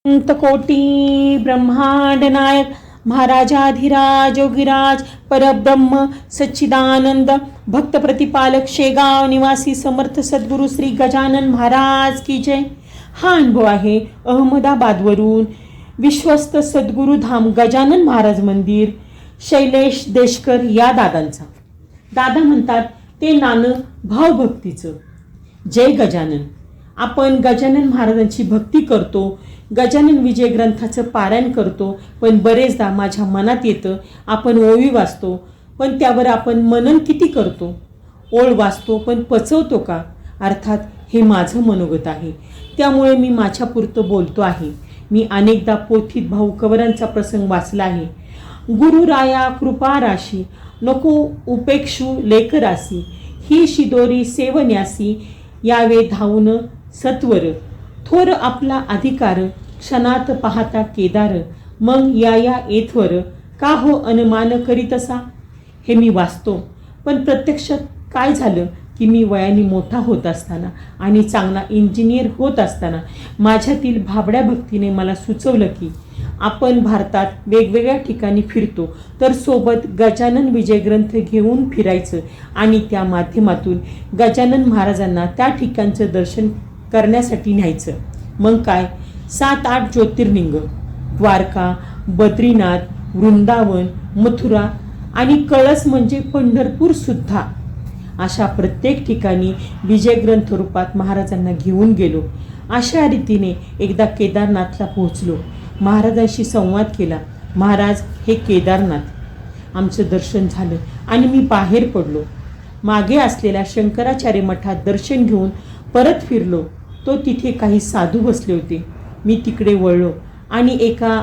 कोटी ब्रह्मांड नायक महाराजाधिराज योगीराज परब्रह्म सच्चिदानंद भक्त प्रतिपालक शेगाव निवासी समर्थ सद्गुरू श्री गजानन महाराज की जय। हा अनुभव आहे अहमदाबादवरून विश्वस्त सद्गुरू धाम गजानन महाराज मंदिर शैलेश देशकर या दादांचा। दादा म्हणतात ते नाणं भावभक्तीचं। जय गजानन। आपण गजानन महाराजांची भक्ती करतो, गजानन विजय ग्रंथाचं पारायण करतो, पण बरेचदा माझ्या मनात येतं आपण ओवी वाचतो पण त्यावर आपण मनन किती करतो? ओळ वाचतो पण पचवतो का? अर्थात हे माझं मनोगत आहे, त्यामुळे मी माझ्यापुरतं बोलतो आहे। मी अनेकदा पोथीत भाऊ कवरांचा प्रसंग वाचला आहे। गुरुराया कृपा राशी नको उपेक्षू लेकरासी, ही शिदोरी सेवन्यासी यावे धावून सत्वर, थोर आपला अधिकार क्षणात पाहता केदार, मग या येथवर का हो अनुमान करीतसा। हे मी वाचतो, पण प्रत्यक्षात काय झालं की मी वयाने मोठा होत असताना आणि चांगला इंजिनियर होत असताना माझ्यातील भाबड्या भक्तीने मला सुचवलं की आपण भारतात वेगवेगळ्या ठिकाणी फिरतो तर सोबत गजानन विजय ग्रंथ घेऊन फिरायचं आणि त्या माध्यमातून गजानन महाराजांना त्या ठिकाणचं दर्शन करण्यासाठी न्यायचं। मग काय 7-8 ज्योतिर्लिंग, द्वारका, बद्रीनाथ, वृंदावन, मथुरा आणि कळस म्हणजे पंढरपूर सुद्धा, अशा प्रत्येक ठिकाणी विजय ग्रंथ रूपात महाराजांना घेऊन गेलो। अशा रीतीने एकदा केदारनाथला पोहोचलो, महाराजांशी संवाद केला। महाराज हे केदारनाथ। आमचं दर्शन झालं आणि मी बाहेर पडलो। मागे असलेल्या शंकराचार्य मठात दर्शन घेऊन परत फिरलो तो तिथे काही साधू बसले होते। मी तिकडे वळलो आणि एका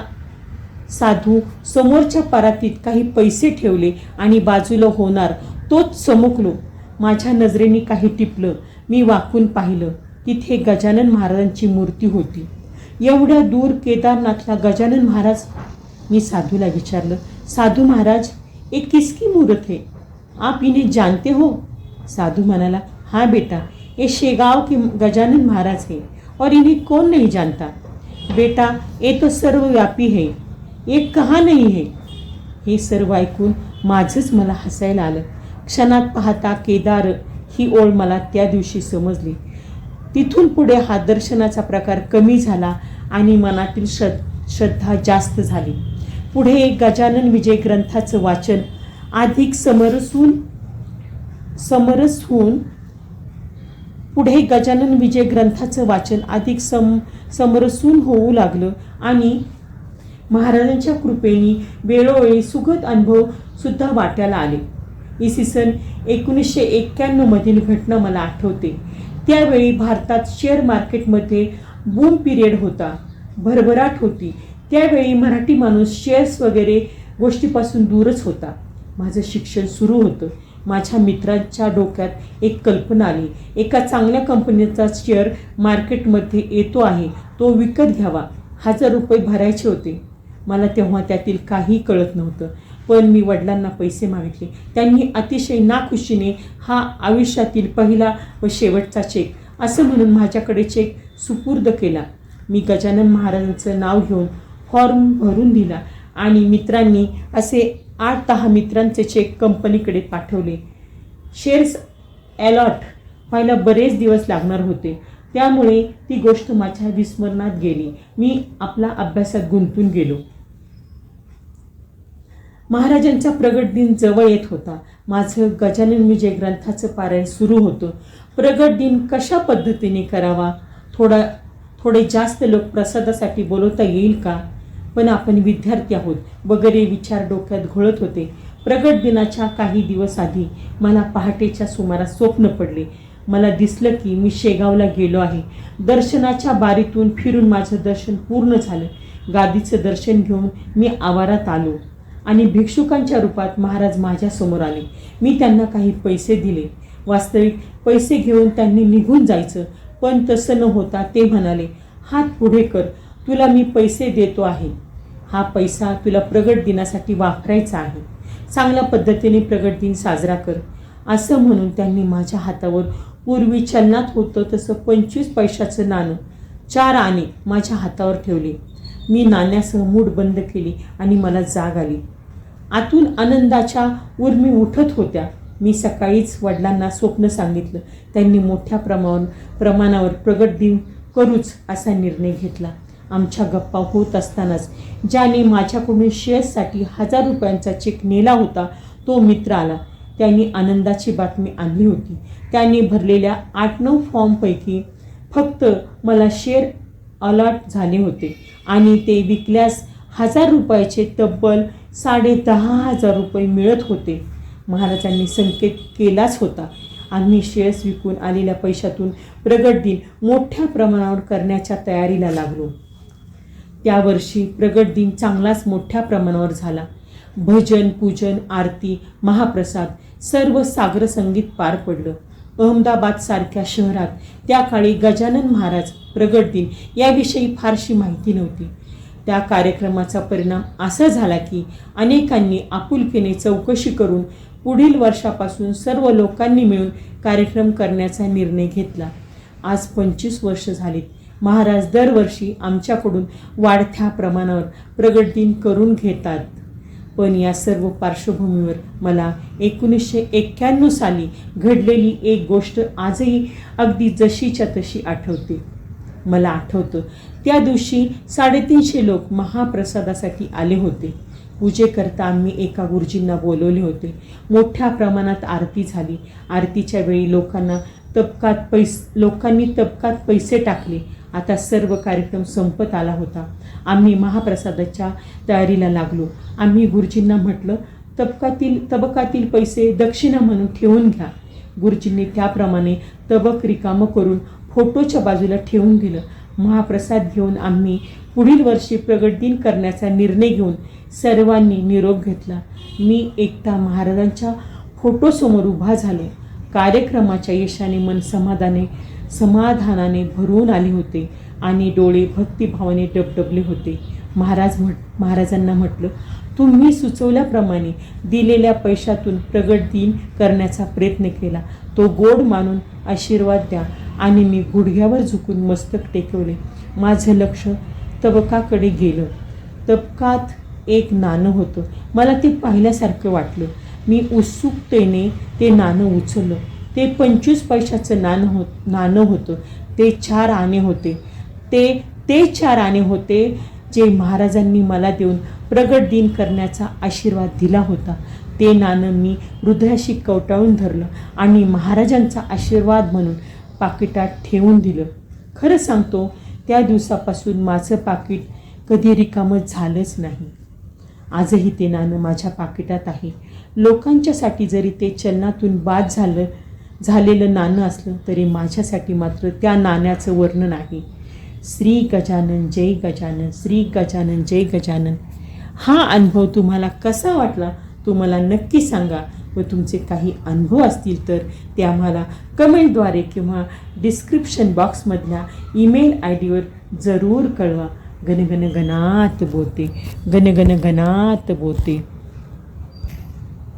साधू समोरच्या परातीत काही पैसे ठेवले आणि बाजूला होणार तोच चमकलो। माझ्या नजरेने काही टिपलं, मी वाकून पाहिलं, तिथे गजानन महाराजांची मूर्ती होती। एवढ्या दूर केदारनाथला गजानन महाराज? मी साधूला विचारलं, साधू महाराज ये किसकी मूर्त है, आप इन्हें जानते हो? साधू म्हणाला, हाँ बेटा, ये शेगाव के गजानन महाराज है और इन्हें कौन नहीं जानता। बेटा ये तो सर्वव्यापी है, ये कहाँ नहीं है। हे सर्व ऐकून माझंच मला हसायला आलं। क्षणात पाहता केदार ही ओळ मला त्या दिवशी समजली। तिथून पुढे हा दर्शनाचा प्रकार कमी झाला आणि मनातील श्रद्धा जास्त झाली। पुढे गजानन विजय ग्रंथाचं वाचन अधिक समरसून होऊ लागलं आणि महाराजांच्या कृपेने वेळोवेळी सुखद अनुभव सुद्धा वाट्याला आले। इसवी सन 1991 मधील घटना मला आठवते। त्यावेळी भारतात शेअर मार्केटमध्ये बूम पिरियड होता, भरभराट होती। त्यावेळी मराठी माणूस शेअर्स वगैरे गोष्टीपासून दूरच होता। माझं शिक्षण सुरू होतं। माझ्या मित्रांच्या डोक्यात एक कल्पना आली, एका चांगल्या कंपनीचा शेअर मार्केटमध्ये येतो आहे, तो विकत घ्यावा। 1000 रुपये भरायचे होते। मला तेव्हा त्यातील काही कळत नव्हतं, पण मी वडिलांना पैसे मागितले। त्यांनी अतिशय नाखुशीने हा आयुष्यातील पहिला व शेवटचा चेक असं म्हणून माझ्याकडे चेक सुपूर्द केला। मी गजानन महाराजांचं नाव घेऊन फॉर्म भरून दिला आणि मित्रांनी असे 8-10 मित्रांचे चेक कंपनीकडे पाठवले। शेअर्स अलॉट व्हायला बरेच दिवस लागणार होते, त्यामुळे ती गोष्ट माझ्या विस्मरणात गेली। मी आपला अभ्यासात गुंतून गेलो। महाराजांचा प्रगट दिन जवळ येत होता। माझं गजानन विजय ग्रंथाचं पारायण सुरू होतं। प्रगट दिन कशा पद्धतीने करावा, थोडे जास्त लोक प्रसादासाठी बोलवता येईल का, पण आपण विद्यार्थी आहोत वगैरे विचार डोक्यात घोळत होते। प्रगट दिनाच्या काही दिवस आधी मला पहाटेच्या सुमारास स्वप्न पडले। मला दिसलं की मी शेगावला गेलो आहे। दर्शनाच्या बारीतून फिरून माझं दर्शन पूर्ण झालं। गादीचं दर्शन घेऊन मी आवारात आलो आणि भिक्षुकांच्या रूपात महाराज माझ्यासमोर आले। मी त्यांना काही पैसे दिले। वास्तविक पैसे घेऊन त्यांनी निघून जायचं, पण तसं न होता ते म्हणाले, हात पुढे कर, तुला मी पैसे देतो आहे। हा पैसा तुला प्रगट दिनासाठी वापरायचा आहे, चांगल्या पद्धतीने प्रगट दिन साजरा कर, असं म्हणून त्यांनी माझ्या हातावर पूर्वी चलनात होतं तसं 25 पैशाचं नाणं 4 आणे माझ्या हातावर ठेवले मी नाण्यासह मूठ बंद केली आणि मला जाग आली. आतून आनंदाच्या उर्मी उठत होत्या. मी सकाळीच वडिलांना स्वप्न सांगितलं. त्यांनी मोठ्या प्रमाणावर प्रगट दिन करूच असा निर्णय घेतला. आमच्या गप्पा होत असतानाच ज्याने माझ्याकडून शेअर्ससाठी 1000 रुपयांचा चेक नेला होता तो मित्र आला. त्यांनी आनंदाची बातमी आणली होती. त्यांनी भरलेल्या 8-9 फॉर्मपैकी फक्त मला शेअर अलॉट झाले होते आणि ते विकल्यास 1000 रुपयाचे तब्बल 10,500 रुपये मिळत होते. महाराजांनी संकेत केलाच होता. आम्ही शेअर्स विकून आलेल्या पैशातून प्रगट दिन मोठ्या प्रमाणावर करण्याच्या तयारीला लागलो. त्या वर्षी प्रगट दिन चांगलाच मोठ्या प्रमाणावर झाला. भजन, पूजन, आरती, महाप्रसाद सर्व सागर संगीत पार पडलं. अहमदाबादसारख्या शहरात त्या काळी गजानन महाराज प्रगट दिन याविषयी फारशी माहिती नव्हती. त्या कार्यक्रमाचा परिणाम असा झाला की अनेकांनी आपुलकीने चौकशी करून पुढील वर्षापासून सर्व लोकांनी मिळून कार्यक्रम करण्याचा निर्णय घेतला. आज 25 वर्ष झालीत. महाराज दरवर्षी आमच्याकडून वाढत्या प्रमाणावर प्रगट दिन करून घेतात. पण या सर्व पार्श्वभूमीवर मला 1991 साली घडलेली एक गोष्ट आजही अगदी जशीच्या तशी आठवते. मला आठवतं त्या दिवशी 350 लोक महाप्रसादासाठी आले होते. पूजेकरता आम्ही एका गुरुजींना बोलवले होते. मोठ्या प्रमाणात आरती झाली. आरतीच्या वेळी लोकांनी तबकात पैसे टाकले. आता सर्व कार्यक्रम संपत आला होता. आम्ही महाप्रसादाच्या तयारीला लागलो. आम्ही गुरुजींना म्हटलं, तबकातील पैसे दक्षिणा म्हणून ठेवून घ्या. गुरुजींनी त्याप्रमाणे तबक रिकामं करून फोटोच्या बाजूला ठेवून दिलं. महाप्रसाद घेऊन आम्ही पुढील वर्षी प्रगट दिन करण्याचा निर्णय घेऊन सर्वांनी निरोप घेतला. मी एकटा महाराजांच्या फोटोसमोर उभा झाले. कार्यक्रमाच्या यशाने मन समाधानाने भरून आले होते आणि डोळे भक्तिभावाने डबडबले होते. महाराजांना म्हटलं, तुम्ही सुचवल्याप्रमाणे दिलेल्या पैशातून प्रगट दिन करण्याचा प्रयत्न केला. तो गोड मानून आशीर्वाद द्या. आणि मी गुडघ्यावर झुकून मस्तक टेकवले. माझं लक्ष तबकाकडे गेलं. तबकात एक नाणं होतं. मला ते पाहिल्यासारखं वाटलं. मी उत्सुकतेने ते नाणं उचललं. ते 25 पैशाचं नाणं होतं. ते 4 आणे होते. ते 4 आणे होते जे महाराजांनी मला देऊन प्रगट दिन करण्याचा आशीर्वाद दिला होता. ते नाणं मी हृदयाशी कवटाळून धरलं आणि महाराजांचा आशीर्वाद म्हणून पाकिटात ठेवून दिलं. खरं सांगतो, त्या दिवसापासून माझं पाकिट कधी रिकामं झालंच नाही. आजही ते नाणं माझ्या पाकिटात आहे. लोकांच्यासाठी जरी ते चलनातून बाद झालेलं नाणं असलं तरी माझ्यासाठी मात्र त्या नाण्याचं वर्णन आहे. श्री गजानन जय गजानन, श्री गजानन जय गजानन. हा अनुभव तुम्हाला कसा वाटला तो मला नक्की सांगा व तुमचे काही अनुभव असतील तर ते आम्हाला कमेंटद्वारे किंवा डिस्क्रिप्शन बॉक्समधल्या ईमेल ID वर जरूर कळवा. गण गण गणात बोते, गण गण गणात बोते.